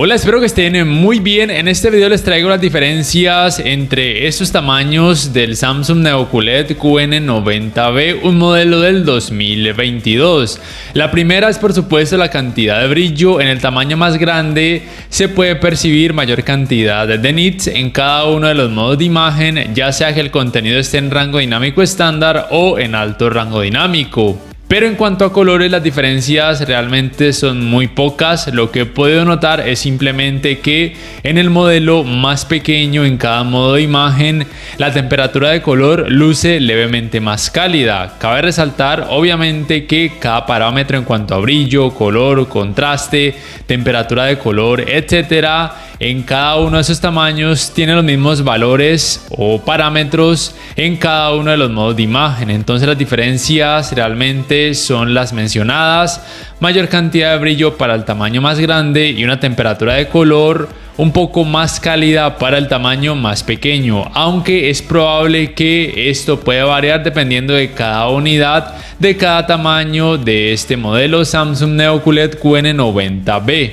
Hola, espero que estén muy bien. En este video les traigo las diferencias entre estos tamaños del Samsung Neo QLED QN90B, un modelo del 2022. La primera es por supuesto la cantidad de brillo. En el tamaño más grande se puede percibir mayor cantidad de nits en cada uno de los modos de imagen, ya sea que el contenido esté en rango dinámico estándar o en alto rango dinámico. Pero en cuanto a colores, las diferencias realmente son muy pocas. Lo que he podido notar es simplemente que en el modelo más pequeño, en cada modo de imagen, la temperatura de color luce levemente más cálida. Cabe resaltar obviamente que cada parámetro en cuanto a brillo, color, contraste, temperatura de color, etcétera, en cada uno de esos tamaños tiene los mismos valores o parámetros en cada uno de los modos de imagen. Entonces las diferencias realmente son las mencionadas: mayor cantidad de brillo para el tamaño más grande y una temperatura de color un poco más cálida para el tamaño más pequeño, aunque es probable que esto pueda variar dependiendo de cada unidad, de cada tamaño de este modelo Samsung Neo QLED QN90B.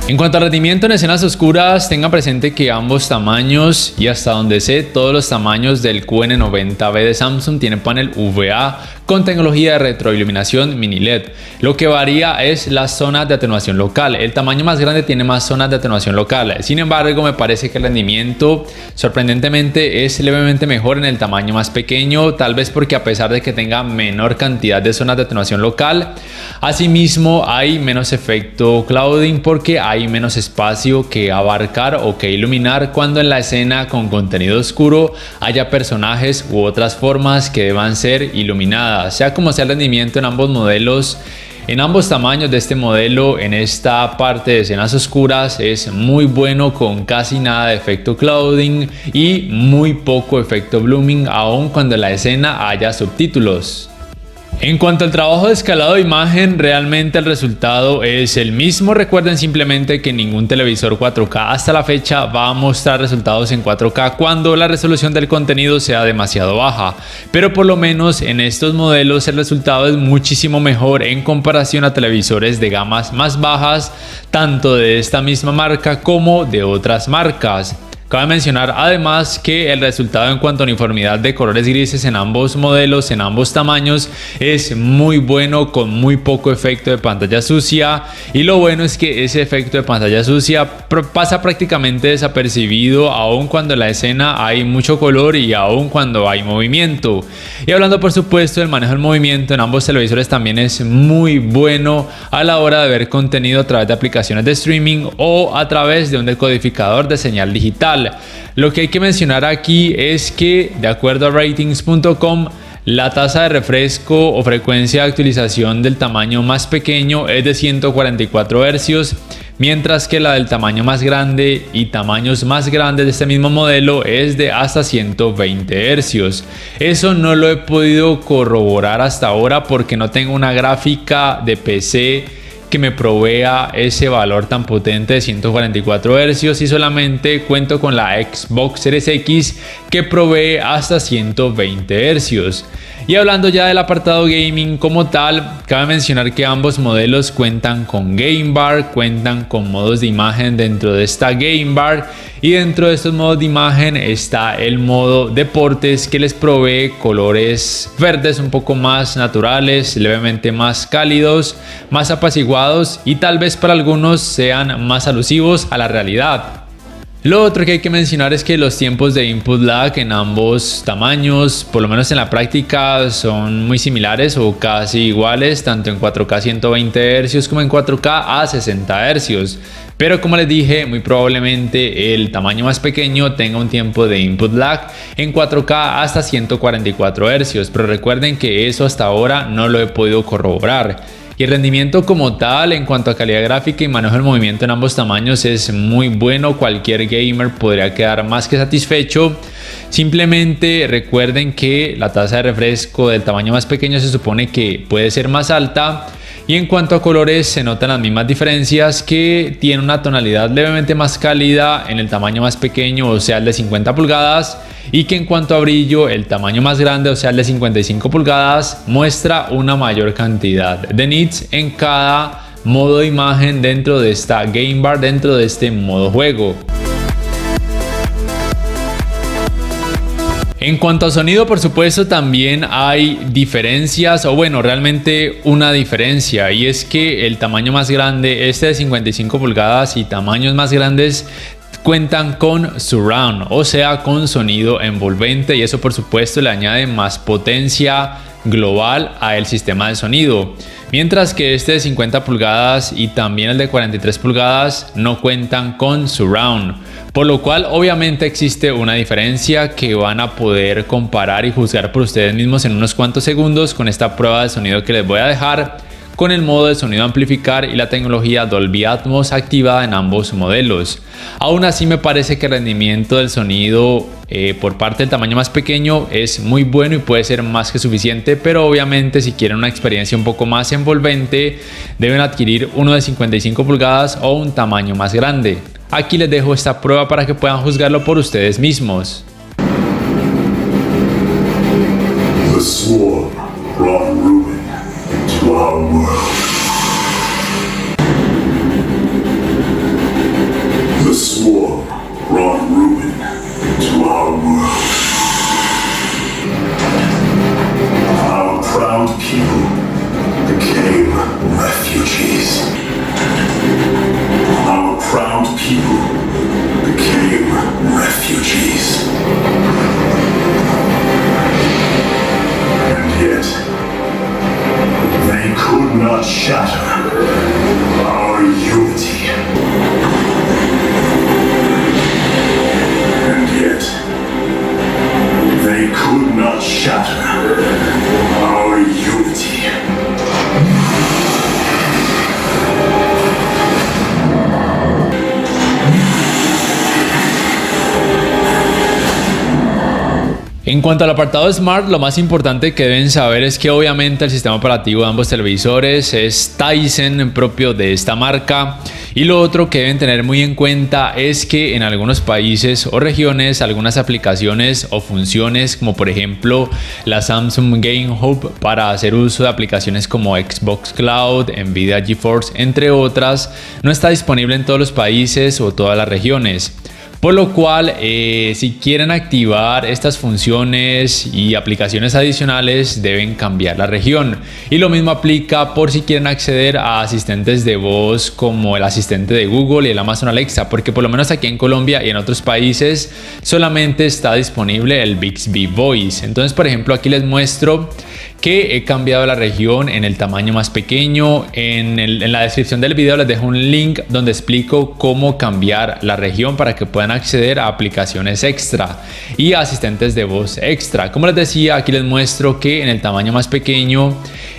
En cuanto al rendimiento en escenas oscuras, tenga presente que ambos tamaños, y hasta donde sé, todos los tamaños del QN90B de Samsung tienen panel VA con tecnología de retroiluminación mini LED. Lo que varía es las zonas de atenuación local. El tamaño más grande tiene más zonas de atenuación local. Sin embargo, me parece que el rendimiento sorprendentemente es levemente mejor en el tamaño más pequeño, tal vez porque a pesar de que tenga menor cantidad de zonas de atenuación local, asimismo hay menos efecto clouding porque hay menos espacio que abarcar o que iluminar cuando en la escena con contenido oscuro haya personajes u otras formas que deban ser iluminadas. Sea como sea el rendimiento en ambos modelos, en ambos tamaños de este modelo, en esta parte de escenas oscuras es muy bueno, con casi nada de efecto clouding y muy poco efecto blooming, aun cuando en la escena haya subtítulos. En cuanto al trabajo de escalado de imagen, realmente el resultado es el mismo. Recuerden simplemente que ningún televisor 4K hasta la fecha va a mostrar resultados en 4K cuando la resolución del contenido sea demasiado baja, pero por lo menos en estos modelos el resultado es muchísimo mejor en comparación a televisores de gamas más bajas, tanto de esta misma marca como de otras marcas. Cabe mencionar además que el resultado en cuanto a uniformidad de colores grises en ambos modelos, en ambos tamaños, es muy bueno, con muy poco efecto de pantalla sucia, y lo bueno es que ese efecto de pantalla sucia pasa prácticamente desapercibido aun cuando en la escena hay mucho color y aun cuando hay movimiento. Y hablando por supuesto del manejo del movimiento, en ambos televisores también es muy bueno a la hora de ver contenido a través de aplicaciones de streaming o a través de un decodificador de señal digital. Lo que hay que mencionar aquí es que, de acuerdo a ratings.com, la tasa de refresco o frecuencia de actualización del tamaño más pequeño es de 144 Hz, mientras que la del tamaño más grande y tamaños más grandes de este mismo modelo es de hasta 120 Hz. Eso no lo he podido corroborar hasta ahora porque no tengo una gráfica de PC que me provea ese valor tan potente de 144 Hz, y solamente cuento con la Xbox Series X que provee hasta 120 Hz. Y hablando ya del apartado gaming como tal, cabe mencionar que ambos modelos cuentan con Game Bar, cuentan con modos de imagen dentro de esta Game Bar, y dentro de estos modos de imagen está el modo deportes, que les provee colores verdes un poco más naturales, levemente más cálidos, más apaciguados, y tal vez para algunos sean más alusivos a la realidad. Lo otro que hay que mencionar es que los tiempos de input lag en ambos tamaños, por lo menos en la práctica, son muy similares o casi iguales, tanto en 4K 120 Hz como en 4K a 60 Hz. Pero como les dije, muy probablemente el tamaño más pequeño tenga un tiempo de input lag en 4K hasta 144 Hz, pero recuerden que eso hasta ahora no lo he podido corroborar. Y el rendimiento como tal, en cuanto a calidad gráfica y manejo del movimiento en ambos tamaños, es muy bueno. Cualquier gamer podría quedar más que satisfecho. Simplemente recuerden que la tasa de refresco del tamaño más pequeño se supone que puede ser más alta, Y en cuanto a colores se notan las mismas diferencias, que tiene una tonalidad levemente más cálida en el tamaño más pequeño, o sea el de 50 pulgadas, y que en cuanto a brillo el tamaño más grande, o sea el de 55 pulgadas, muestra una mayor cantidad de nits en cada modo de imagen dentro de esta Game Bar, dentro de este modo juego. En cuanto a sonido, por supuesto, también hay diferencias, o bueno, realmente una diferencia, y es que el tamaño más grande, este de 55 pulgadas y tamaños más grandes, cuentan con surround, o sea, con sonido envolvente, y eso por supuesto le añade más potencia global a el sistema de sonido. Mientras que este de 50 pulgadas y también el de 43 pulgadas no cuentan con surround. Por lo cual obviamente existe una diferencia que van a poder comparar y juzgar por ustedes mismos en unos cuantos segundos con esta prueba de sonido que les voy a dejar, con el modo de sonido amplificar y la tecnología Dolby Atmos activada en ambos modelos. Aún así me parece que el rendimiento del sonido por parte del tamaño más pequeño es muy bueno y puede ser más que suficiente, pero obviamente si quieren una experiencia un poco más envolvente deben adquirir uno de 55 pulgadas o un tamaño más grande. Aquí les dejo esta prueba para que puedan juzgarlo por ustedes mismos. The swarm brought ruin to our world. The swarm brought ruin to our world. Our proud people became refugees. Our proud people became refugees. And yet, they could not shatter our unity. And yet, they could not shatter our unity. En cuanto al apartado Smart, lo más importante que deben saber es que obviamente el sistema operativo de ambos televisores es Tizen, propio de esta marca. Y lo otro que deben tener muy en cuenta es que en algunos países o regiones algunas aplicaciones o funciones, como por ejemplo la Samsung Game Hub para hacer uso de aplicaciones como Xbox Cloud, Nvidia GeForce, entre otras, no está disponible en todos los países o todas las regiones. Por lo cual, si quieren activar estas funciones y aplicaciones adicionales, deben cambiar la región. Y lo mismo aplica por si quieren acceder a asistentes de voz como el asistente de Google y el Amazon Alexa, porque por lo menos aquí en Colombia y en otros países solamente está disponible el Bixby Voice. Entonces, por ejemplo, aquí les muestro que he cambiado la región en el tamaño más pequeño. En la descripción del video les dejo un link donde explico cómo cambiar la región para que puedan acceder a aplicaciones extra y asistentes de voz extra. Como les decía, aquí les muestro que en el tamaño más pequeño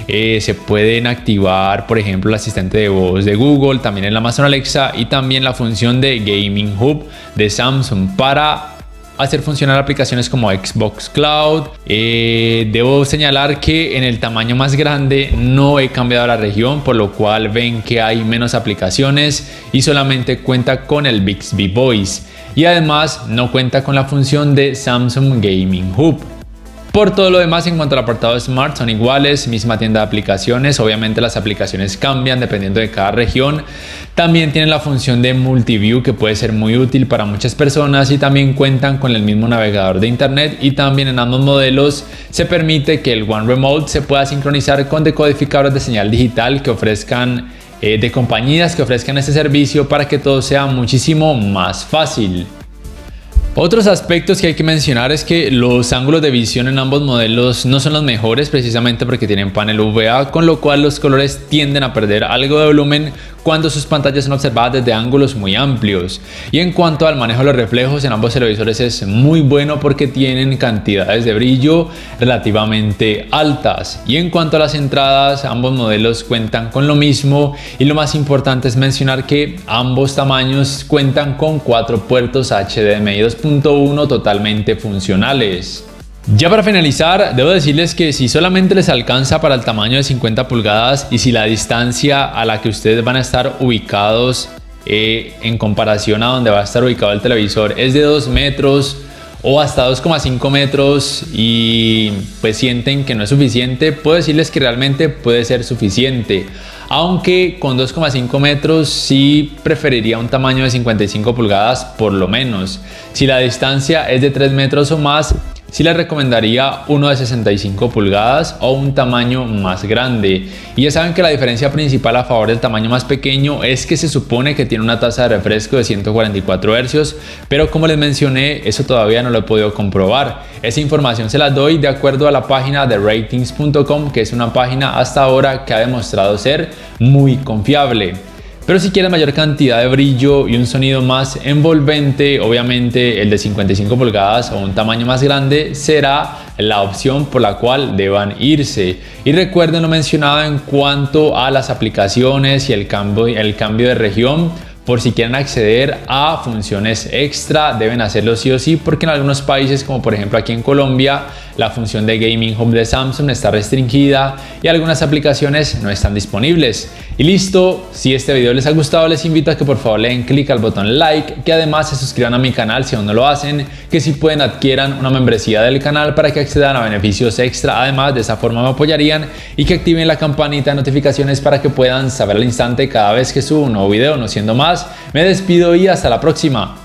se pueden activar, por ejemplo, el asistente de voz de Google, también el Amazon Alexa y también la función de Gaming Hub de Samsung para hacer funcionar aplicaciones como Xbox Cloud. Debo señalar que en el tamaño más grande no he cambiado la región, por lo cual ven que hay menos aplicaciones y solamente cuenta con el Bixby Voice, y además no cuenta con la función de Samsung Gaming Hub. Por todo lo demás, en cuanto al apartado Smart, son iguales, misma tienda de aplicaciones. Obviamente las aplicaciones cambian dependiendo de cada región. También tienen la función de Multiview, que puede ser muy útil para muchas personas, y también cuentan con el mismo navegador de internet. Y también en ambos modelos se permite que el One Remote se pueda sincronizar con decodificadores de señal digital que ofrezcan de compañías que ofrezcan este servicio, para que todo sea muchísimo más fácil. Otros aspectos que hay que mencionar es que los ángulos de visión en ambos modelos no son los mejores, precisamente porque tienen panel UVA, con lo cual los colores tienden a perder algo de volumen cuando sus pantallas son observadas desde ángulos muy amplios. Y en cuanto al manejo de los reflejos, en ambos televisores es muy bueno porque tienen cantidades de brillo relativamente altas. Y en cuanto a las entradas, ambos modelos cuentan con lo mismo, y lo más importante es mencionar que ambos tamaños cuentan con 4 puertos HDMI 2.1 totalmente funcionales. Ya para finalizar, debo decirles que si solamente les alcanza para el tamaño de 50 pulgadas y si la distancia a la que ustedes van a estar ubicados en comparación a donde va a estar ubicado el televisor es de 2 metros o hasta 2,5 metros y pues sienten que no es suficiente, puedo decirles que realmente puede ser suficiente. Aunque con 2,5 metros sí preferiría un tamaño de 55 pulgadas por lo menos. Si la distancia es de 3 metros o más, sí les recomendaría uno de 65 pulgadas o un tamaño más grande. Y ya saben que la diferencia principal a favor del tamaño más pequeño es que se supone que tiene una tasa de refresco de 144 Hz, pero como les mencioné, eso todavía no lo he podido comprobar. Esa información se la doy de acuerdo a la página de ratings.com, que es una página hasta ahora que ha demostrado ser muy confiable. Pero si quieren mayor cantidad de brillo y un sonido más envolvente, obviamente el de 55 pulgadas o un tamaño más grande será la opción por la cual deban irse. Y recuerden lo mencionado en cuanto a las aplicaciones y el cambio de región. Por si quieren acceder a funciones extra, deben hacerlo sí o sí, porque en algunos países, como por ejemplo aquí en Colombia, la función de Gaming Home de Samsung está restringida y algunas aplicaciones no están disponibles. Y listo, si este video les ha gustado, les invito a que por favor le den clic al botón like, que además se suscriban a mi canal si aún no lo hacen, que si pueden adquieran una membresía del canal para que accedan a beneficios extra. Además, de esa forma me apoyarían, y que activen la campanita de notificaciones para que puedan saber al instante cada vez que subo un nuevo video. No siendo más, me despido y hasta la próxima.